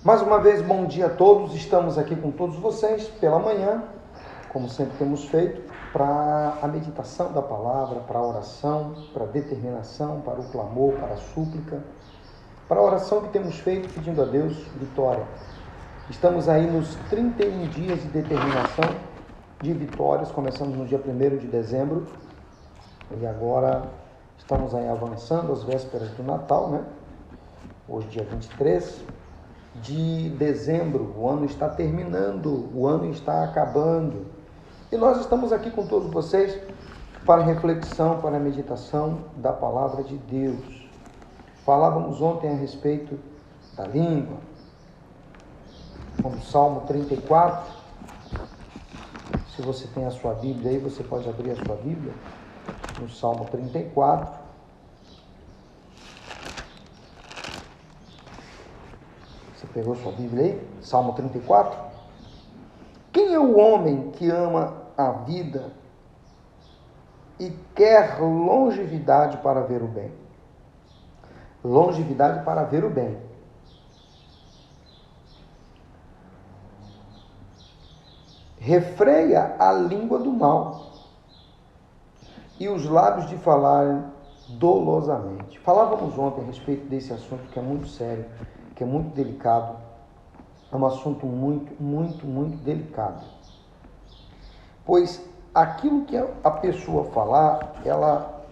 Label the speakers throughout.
Speaker 1: Mais uma vez, bom dia a todos. Estamos aqui com todos vocês pela manhã, como sempre temos feito, para a meditação da palavra, para a oração, para a determinação, para o clamor, para a súplica, para a oração que temos feito pedindo a Deus vitória. Estamos aí nos 31 dias de determinação de vitórias. Começamos no dia 1º de dezembro e agora estamos aí avançando às vésperas do Natal, né? Hoje, dia 23 de dezembro, o ano está terminando, o ano está acabando. E nós estamos aqui com todos vocês para a reflexão, para a meditação da palavra de Deus. Falávamos ontem a respeito da língua, com o Salmo 34. Se você tem a sua Bíblia aí, você pode abrir a sua Bíblia no Salmo 34. Você pegou sua Bíblia aí? Salmo 34. Quem é o homem que ama a vida e quer longevidade para ver o bem? Longevidade para ver o bem. Refreia a língua do mal e os lábios de falarem dolosamente. Falávamos ontem a respeito desse assunto que é muito sério, que é muito delicado. É um assunto muito delicado. Pois aquilo que a pessoa falar, ela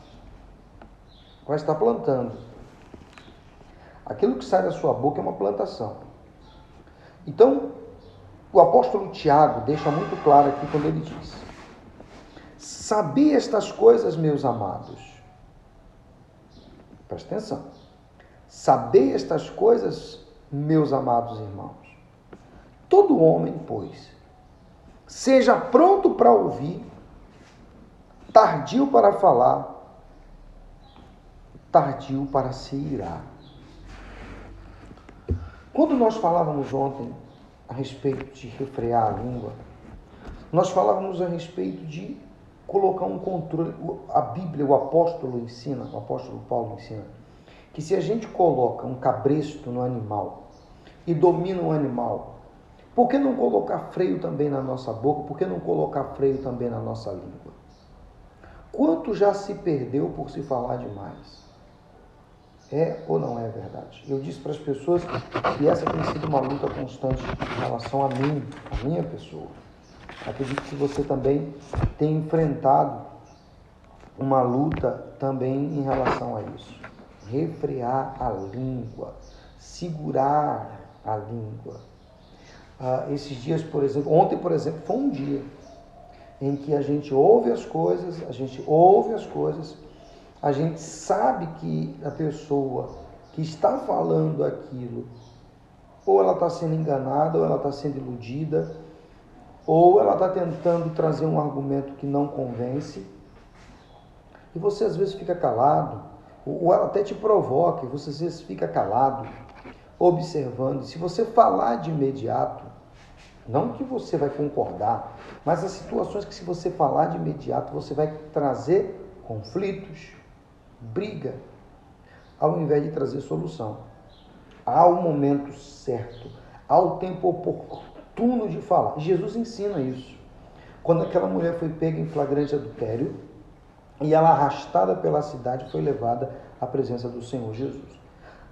Speaker 1: vai estar plantando. Aquilo que sai da sua boca é uma plantação. Então, o apóstolo Tiago deixa muito claro aqui quando ele diz: sabei estas coisas, meus amados. Presta atenção. Sabei estas coisas, meus amados irmãos. Todo homem, pois, seja pronto para ouvir, tardio para falar, tardio para se irar. Quando nós falávamos ontem a respeito de refrear a língua, nós falávamos a respeito de colocar um controle. A Bíblia, o apóstolo Paulo ensina, que se a gente coloca um cabresto no animal e domina o animal, por que não colocar freio também na nossa boca? Por que não colocar freio também na nossa língua? Quanto já se perdeu por se falar demais? É ou não é verdade? Eu disse para as pessoas que essa tem sido uma luta constante em relação a mim, a minha pessoa. Acredito que você também tem enfrentado uma luta também em relação a isso. Refrear a língua, segurar a língua. Esses dias, por exemplo, ontem, por exemplo, foi um dia em que a gente ouve as coisas, a gente sabe que a pessoa que está falando aquilo, ou ela está sendo enganada, ou ela está sendo iludida, ou ela está tentando trazer um argumento que não convence, e você às vezes fica calado, ou ela até te provoca, e você às vezes fica calado, observando. Se você falar de imediato, não que você vai concordar, mas as situações que se você falar de imediato, você vai trazer conflitos, briga, ao invés de trazer solução. Há o momento certo, há o tempo oportuno de falar. Jesus ensina isso. Quando aquela mulher foi pega em flagrante adultério e ela, arrastada pela cidade, foi levada à presença do Senhor Jesus.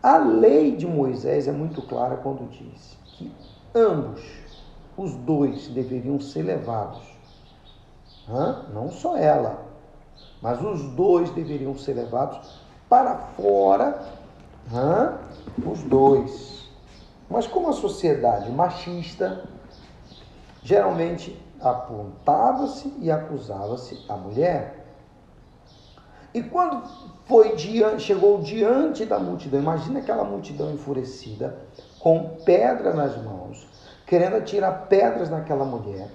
Speaker 1: A lei de Moisés é muito clara quando diz que ambos, os dois, deveriam ser levados. Não só ela, mas os dois deveriam ser levados para fora, os dois. Mas como a sociedade machista, geralmente apontava-se e acusava-se a mulher. E quando chegou diante da multidão, imagina aquela multidão enfurecida, com pedra nas mãos, querendo atirar pedras naquela mulher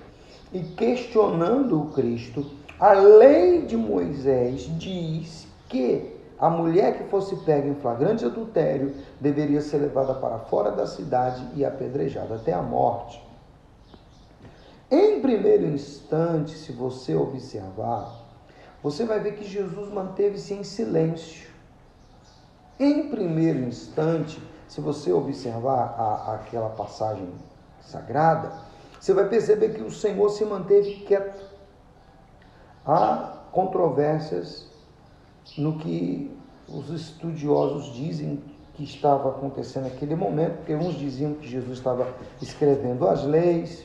Speaker 1: e questionando o Cristo. A lei de Moisés diz que a mulher que fosse pega em flagrante adultério deveria ser levada para fora da cidade e apedrejada até a morte. Em primeiro instante, se você observar, você vai ver que Jesus manteve-se em silêncio. Em primeiro instante, se você observar aquela passagem sagrada, você vai perceber que o Senhor se manteve quieto. Há controvérsias no que os estudiosos dizem que estava acontecendo naquele momento, porque uns diziam que Jesus estava escrevendo as leis,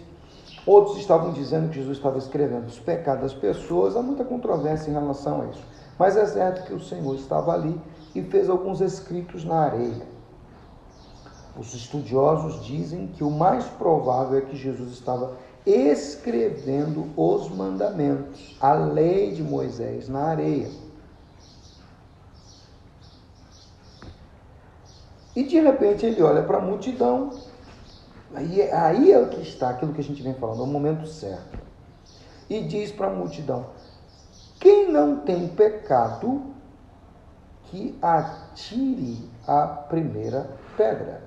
Speaker 1: outros estavam dizendo que Jesus estava escrevendo os pecados das pessoas. Há muita controvérsia em relação a isso. Mas é certo que o Senhor estava ali e fez alguns escritos na areia. Os estudiosos dizem que o mais provável é que Jesus estava escrevendo os mandamentos, a lei de Moisés na areia. E de repente ele olha para a multidão, aí é o que está, aquilo que a gente vem falando, é o momento certo. E diz para a multidão: quem não tem pecado, que atire a primeira pedra.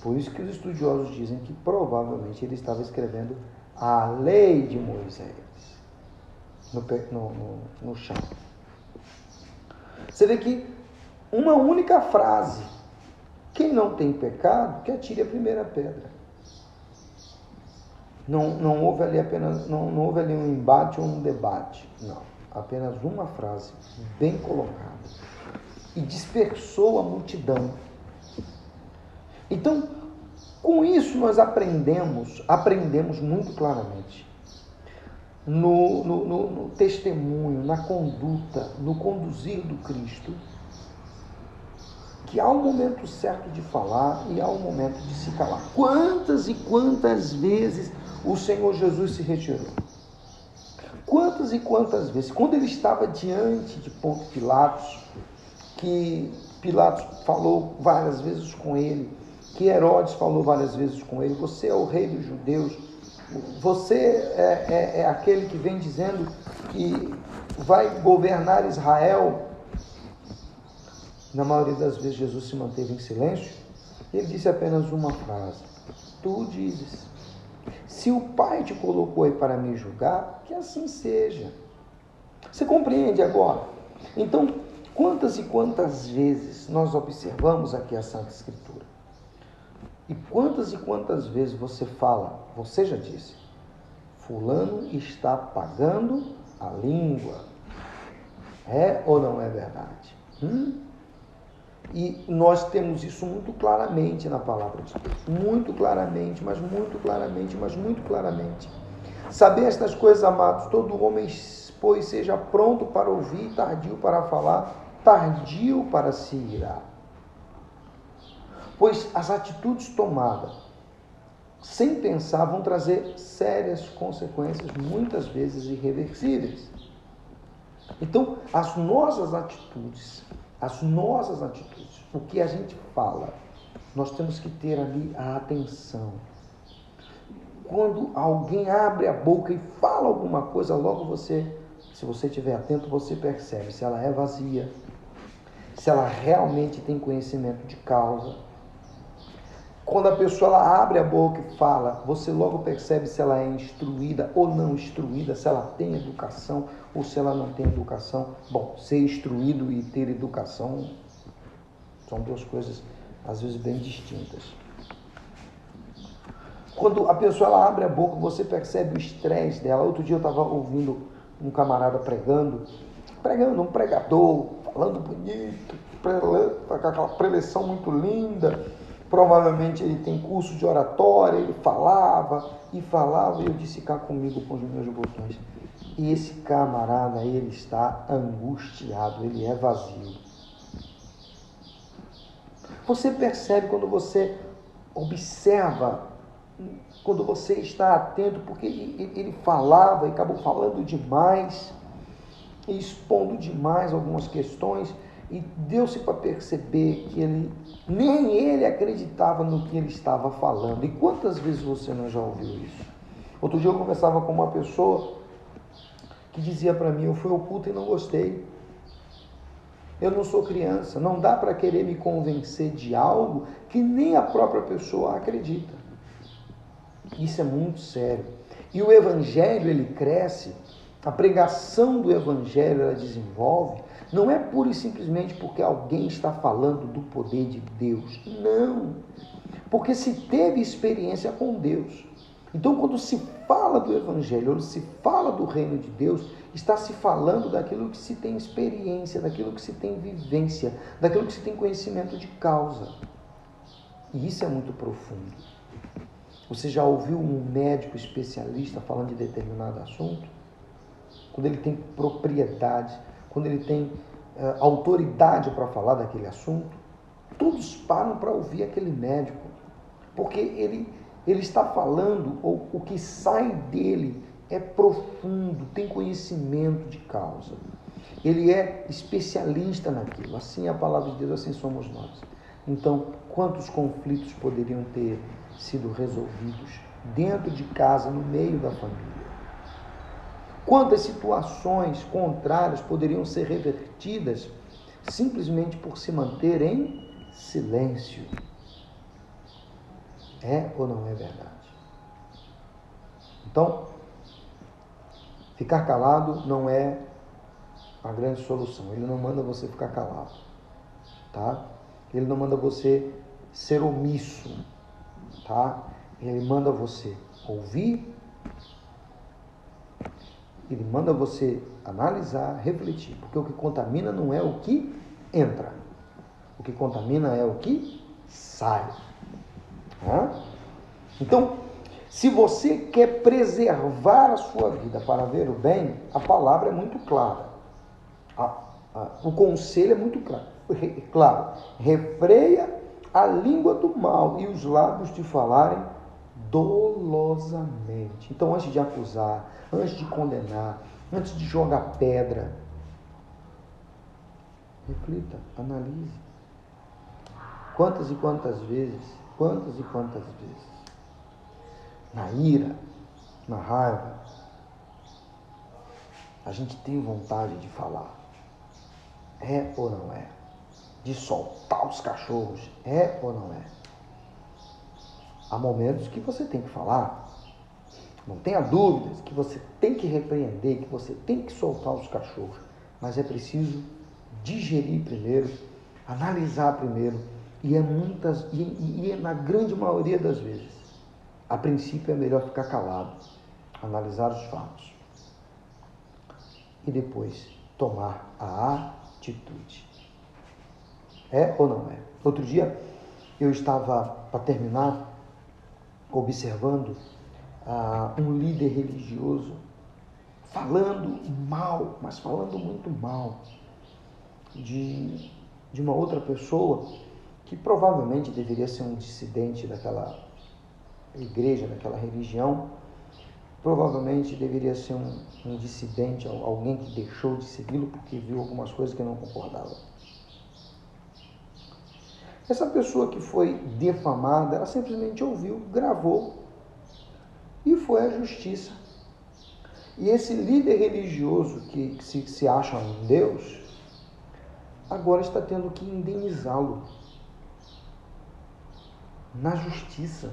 Speaker 1: Por isso que os estudiosos dizem que provavelmente ele estava escrevendo a lei de Moisés no chão. Você vê que uma única frase: quem não tem pecado, que atire a primeira pedra. Não houve ali um embate ou um debate. Não. Apenas uma frase bem colocada. E dispersou a multidão. Então, com isso nós aprendemos muito claramente. No testemunho, na conduta, no conduzir do Cristo, que há um momento certo de falar e há um momento de se calar. Quantas e quantas vezes o Senhor Jesus se retirou? Quantas e quantas vezes? Quando ele estava diante de Ponto Pilatos, que Pilatos falou várias vezes com ele, que Herodes falou várias vezes com ele: você é o rei dos judeus, você é aquele que vem dizendo que vai governar Israel. Na maioria das vezes Jesus se manteve em silêncio. Ele disse apenas uma frase: tu dizes. Se o Pai te colocou aí para me julgar, que assim seja. Você compreende agora? Então, quantas e quantas vezes nós observamos aqui a Santa Escritura? E quantas vezes você fala, você já disse, fulano está pagando a língua. É ou não é verdade? E nós temos isso muito claramente na palavra de Deus. Muito claramente, mas muito claramente, mas muito claramente. Saber estas coisas, amados, todo homem, pois, seja pronto para ouvir, tardio para falar, tardio para se irar. Pois as atitudes tomadas sem pensar vão trazer sérias consequências, muitas vezes irreversíveis. Então, as nossas atitudes, o que a gente fala, nós temos que ter ali a atenção. Quando alguém abre a boca e fala alguma coisa, logo você, se você estiver atento, você percebe se ela é vazia, se ela realmente tem conhecimento de causa. Quando a pessoa ela abre a boca e fala, você logo percebe se ela é instruída ou não instruída, se ela tem educação ou se ela não tem educação. Bom, ser instruído e ter educação são duas coisas, às vezes, bem distintas. Quando a pessoa ela abre a boca, você percebe o estresse dela. Outro dia eu estava ouvindo um camarada pregando, um pregador, falando bonito, com aquela preleção muito linda. Provavelmente ele tem curso de oratória, ele falava, e eu disse: cá comigo com os meus botões. E esse camarada, ele está angustiado, ele é vazio. Você percebe quando você observa, quando você está atento, porque ele falava e acabou falando demais, e expondo demais algumas questões, e deu-se para perceber que nem ele acreditava no que ele estava falando. E quantas vezes você não já ouviu isso? Outro dia eu conversava com uma pessoa que dizia para mim: eu fui ao culto e não gostei. Eu não sou criança, não dá para querer me convencer de algo que nem a própria pessoa acredita. Isso é muito sério. E o Evangelho, ele cresce, a pregação do Evangelho, ela desenvolve Não é pura e simplesmente porque alguém está falando do poder de Deus. Não. Porque se teve experiência com Deus. Então, quando se fala do Evangelho, ou se fala do reino de Deus, está se falando daquilo que se tem experiência, daquilo que se tem vivência, daquilo que se tem conhecimento de causa. E isso é muito profundo. Você já ouviu um médico especialista falando de determinado assunto? Quando ele tem propriedade, quando ele tem autoridade para falar daquele assunto, todos param para ouvir aquele médico, porque ele está falando, ou o que sai dele é profundo, tem conhecimento de causa. Ele é especialista naquilo. Assim é a palavra de Deus, assim somos nós. Então, quantos conflitos poderiam ter sido resolvidos dentro de casa, no meio da família? Quantas situações contrárias poderiam ser revertidas simplesmente por se manter em silêncio? É ou não é verdade? Então, ficar calado não é a grande solução. Ele não manda você ficar calado, tá? Ele não manda você ser omisso, tá? Ele manda você ouvir, ele manda você analisar, refletir, porque o que contamina não é o que entra, o que contamina é o que sai. Então, se você quer preservar a sua vida para ver o bem, a palavra é muito clara. O conselho é muito claro. Refreia a língua do mal e os lábios te falarem dolosamente. Então, antes de acusar, antes de condenar, antes de jogar pedra, reflita, analise. Quantas e quantas vezes, na ira, na raiva, a gente tem vontade de falar. É ou não é? De soltar os cachorros. É ou não é? Há momentos que você tem que falar. Não tenha dúvidas que você tem que repreender, que você tem que soltar os cachorros. Mas é preciso digerir primeiro, analisar primeiro. E na grande maioria das vezes, a princípio é melhor ficar calado, analisar os fatos e depois tomar a atitude. É ou não é? Outro dia eu estava, para terminar, observando um líder religioso falando mal, mas falando muito mal de uma outra pessoa que provavelmente deveria ser um dissidente daquela igreja, daquela religião, provavelmente deveria ser um dissidente, alguém que deixou de segui-lo porque viu algumas coisas que não concordava. Essa pessoa que foi defamada, ela simplesmente ouviu, gravou e foi à justiça. E esse líder religioso que se acha um Deus, agora está tendo que indenizá-lo na justiça.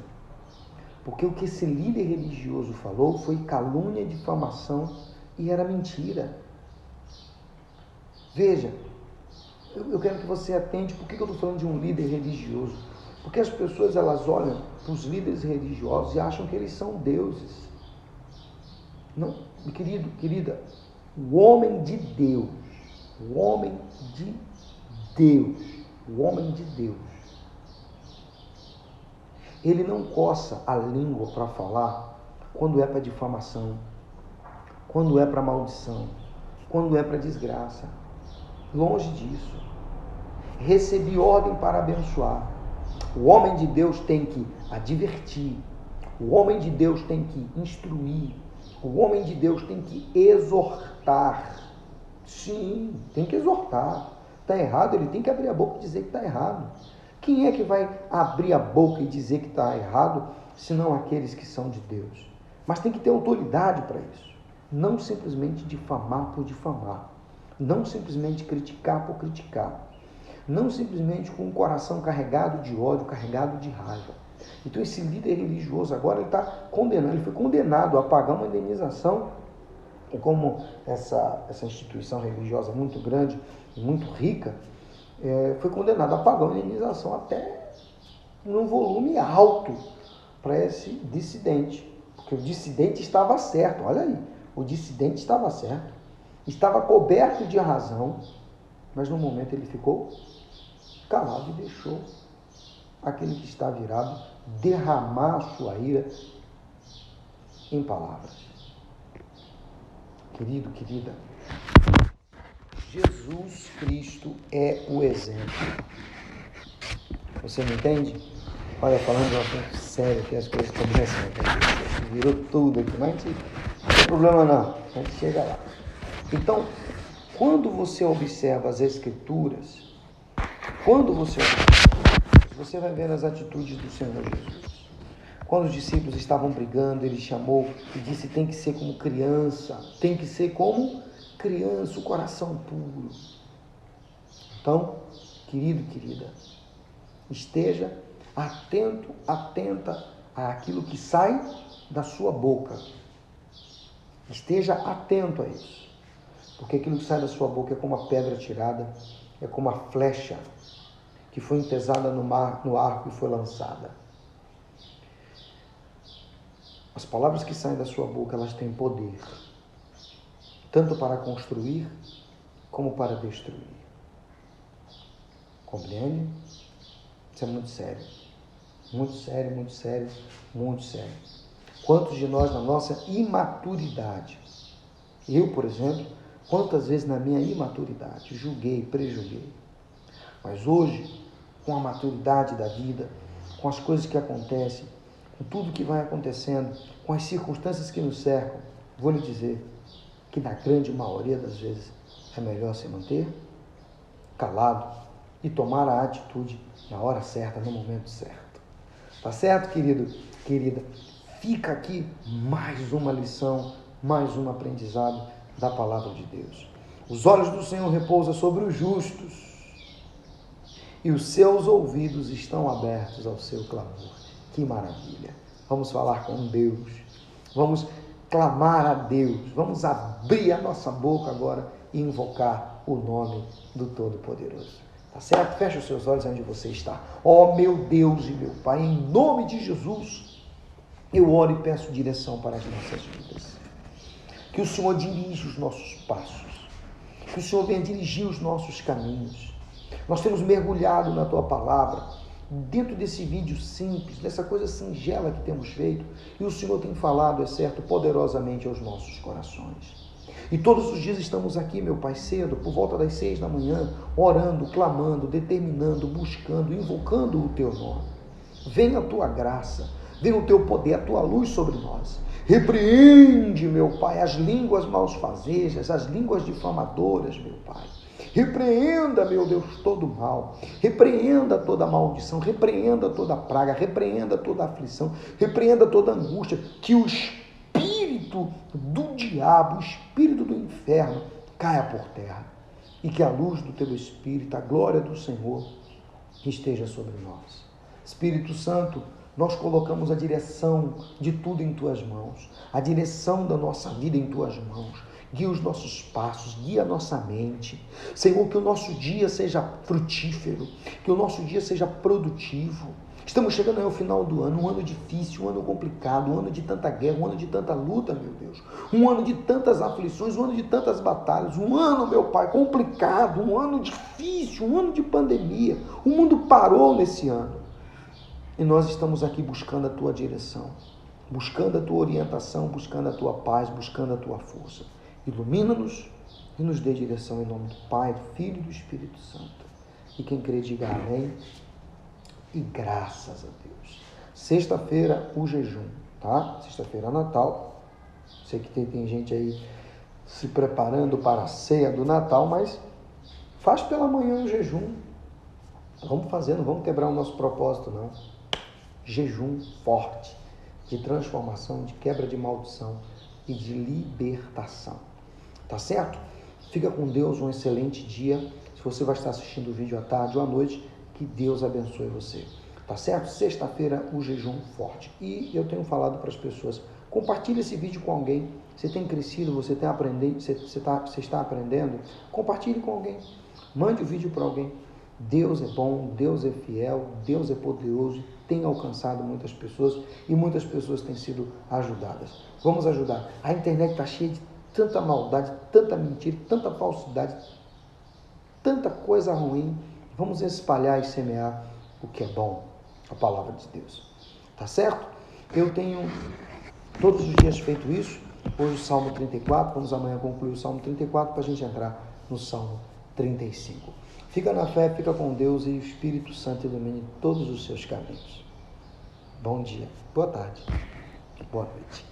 Speaker 1: Porque o que esse líder religioso falou foi calúnia, difamação e era mentira. Veja, eu quero que você atente. Por que eu estou falando de um líder religioso? Porque as pessoas elas olham para os líderes religiosos e acham que eles são deuses. Não, querido, querida, o homem de Deus, ele não coça a língua para falar quando é para difamação, quando é para maldição, quando é para desgraça. Longe disso. Recebi ordem para abençoar. O homem de Deus tem que advertir. O homem de Deus tem que instruir. O homem de Deus tem que exortar. Sim, tem que exortar. Está errado, ele tem que abrir a boca e dizer que está errado. Quem é que vai abrir a boca e dizer que está errado, senão aqueles que são de Deus? Mas tem que ter autoridade para isso. Não simplesmente difamar por difamar. Não simplesmente criticar por criticar. Não simplesmente com o coração carregado de ódio, carregado de raiva. Então esse líder religioso agora ele está condenado, ele foi condenado a pagar uma indenização E como essa instituição religiosa muito grande e muito rica, foi condenada a pagar uma indenização até num volume alto para esse dissidente. Porque o dissidente estava certo, olha aí, o dissidente estava certo, estava coberto de razão, mas no momento ele ficou calado e deixou aquele que está virado derramar a sua ira em palavras. Querido, querida, Jesus Cristo é o exemplo. Você me entende? Olha, falando de um assunto sério, que as coisas começam a entender. Virou tudo aqui, mas não tem problema não, a gente chega lá. Então, quando você observa as Escrituras, você vai ver as atitudes do Senhor Jesus. Quando os discípulos estavam brigando, ele chamou e disse: tem que ser como criança, tem que ser como criança, o coração puro. Então, querido, querida, esteja atento, atenta àquilo que sai da sua boca. Esteja atento a isso. Porque aquilo que sai da sua boca é como a pedra tirada, é como a flecha que foi entesada no arco e foi lançada. As palavras que saem da sua boca, elas têm poder, tanto para construir como para destruir. Compreende? Isso é muito sério. Muito sério, muito sério, muito sério. Quantos de nós, na nossa imaturidade, eu, por exemplo, quantas vezes na minha imaturidade julguei, prejulguei. Mas hoje, com a maturidade da vida, com as coisas que acontecem, com tudo que vai acontecendo, com as circunstâncias que nos cercam, vou lhe dizer que na grande maioria das vezes é melhor se manter calado e tomar a atitude na hora certa, no momento certo. Tá certo, querido? Querida, fica aqui mais uma lição, mais um aprendizado da palavra de Deus. Os olhos do Senhor repousam sobre os justos e os seus ouvidos estão abertos ao seu clamor. Que maravilha! Vamos falar com Deus, vamos clamar a Deus, vamos abrir a nossa boca agora e invocar o nome do Todo-Poderoso. Tá certo? Feche os seus olhos onde você está. Ó meu Deus e meu Pai, em nome de Jesus, eu oro e peço direção para as nossas vidas. Que o Senhor dirija os nossos passos, que o Senhor venha dirigir os nossos caminhos. Nós temos mergulhado na Tua Palavra, dentro desse vídeo simples, dessa coisa singela que temos feito, e o Senhor tem falado, é certo, poderosamente aos nossos corações. E todos os dias estamos aqui, meu Pai, cedo, por volta das 6 da manhã, orando, clamando, determinando, buscando, invocando o Teu nome. Venha a Tua graça, venha o Teu poder, a Tua luz sobre nós. Repreende, meu Pai, as línguas malfazejas, as línguas difamadoras, meu Pai. Repreenda, meu Deus, todo mal, repreenda toda maldição, repreenda toda praga, repreenda toda aflição, repreenda toda angústia, que o espírito do diabo, o espírito do inferno caia por terra e que a luz do teu Espírito, a glória do Senhor esteja sobre nós. Espírito Santo, nós colocamos a direção de tudo em tuas mãos, a direção da nossa vida em tuas mãos. Guia os nossos passos, guia a nossa mente. Senhor, que o nosso dia seja frutífero, que o nosso dia seja produtivo. Estamos chegando ao final do ano, um ano difícil, um ano complicado, um ano de tanta guerra, um ano de tanta luta, meu Deus. Um ano de tantas aflições, um ano de tantas batalhas, um ano, meu Pai, complicado, um ano difícil, um ano de pandemia. O mundo parou nesse ano. E nós estamos aqui buscando a Tua direção, buscando a Tua orientação, buscando a Tua paz, buscando a Tua força. Ilumina-nos e nos dê direção em nome do Pai, do Filho e do Espírito Santo. E quem crê diga amém e graças a Deus. Sexta-feira o jejum, tá? Sexta-feira é Natal. Sei que tem gente aí se preparando para a ceia do Natal, mas faz pela manhã o jejum. Vamos fazer, não vamos quebrar o nosso propósito, não. Jejum forte, de transformação, de quebra de maldição e de libertação. Tá certo? Fica com Deus, um excelente dia. Se você vai estar assistindo o vídeo à tarde ou à noite, que Deus abençoe você. Tá certo? Sexta-feira, o jejum forte. E eu tenho falado para as pessoas, Compartilhe esse vídeo com alguém. Você tem crescido, você está aprendendo. Compartilhe com alguém. Mande o vídeo para alguém. Deus é bom, Deus é fiel, Deus é poderoso, tem alcançado muitas pessoas e muitas pessoas têm sido ajudadas. Vamos ajudar. A internet está cheia de tanta maldade, tanta mentira, tanta falsidade, tanta coisa ruim. Vamos espalhar e semear o que é bom, a palavra de Deus. Tá certo? Eu tenho todos os dias feito isso. Hoje o Salmo 34, vamos amanhã concluir o Salmo 34 para a gente entrar no Salmo 35. Fica na fé, fica com Deus e o Espírito Santo ilumine todos os seus caminhos. Bom dia, boa tarde, boa noite.